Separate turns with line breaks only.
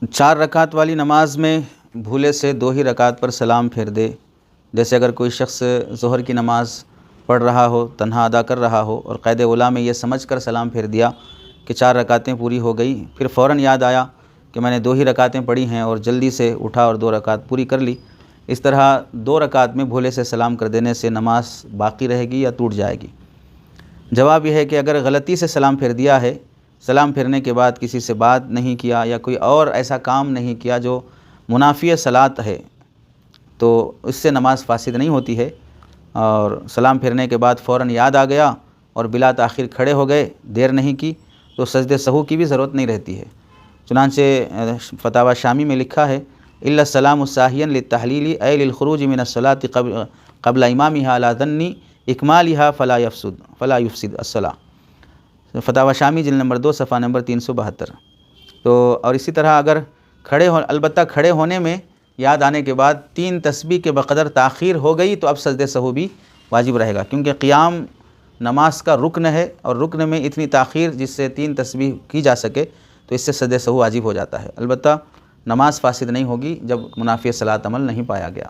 4 رکعت والی نماز میں بھولے سے 2 ہی رکعت پر سلام پھیر دے۔ جیسے اگر کوئی شخص ظہر کی نماز پڑھ رہا ہو، تنہا ادا کر رہا ہو اور قید اولیٰ میں یہ سمجھ کر سلام پھیر دیا کہ 4 رکعتیں پوری ہو گئی، پھر فوراً یاد آیا کہ میں نے 2 ہی رکعتیں پڑھی ہیں اور جلدی سے اٹھا اور 2 رکعت پوری کر لی، اس طرح 2 رکعت میں بھولے سے سلام کر دینے سے نماز باقی رہے گی یا ٹوٹ جائے گی؟ جواب یہ ہے کہ اگر غلطی سے سلام پھیر دیا ہے، سلام پھیرنے کے بعد کسی سے بات نہیں کیا یا کوئی اور ایسا کام نہیں کیا جو منافی صلاۃ ہے، تو اس سے نماز فاسد نہیں ہوتی ہے، اور سلام پھیرنے کے بعد فوراً یاد آ گیا اور بلا تاخیر کھڑے ہو گئے، دیر نہیں کی، تو سجدہ سہو کی بھی ضرورت نہیں رہتی ہے۔ چنانچہ فتاوی شامی میں لکھا ہے الا السلام ساہیا للتحلیل اے للخروج من الصلاۃ قبل امامها على ظن اکمالها فلا یفسد الصلاۃ۔ فتاوی شامی جلد نمبر 2 صفحہ نمبر 372۔ تو اور اسی طرح اگر البتہ کھڑے ہونے میں یاد آنے کے بعد 3 تسبیح کے بقدر تاخیر ہو گئی تو اب سجدہ سہو بھی واجب رہے گا، کیونکہ قیام نماز کا رکن ہے، اور رکن میں اتنی تاخیر جس سے 3 تسبیح کی جا سکے تو اس سے سجدہ سہو واجب ہو جاتا ہے۔ البتہ نماز فاسد نہیں ہوگی جب منافی صلاۃ عمل نہیں پایا گیا۔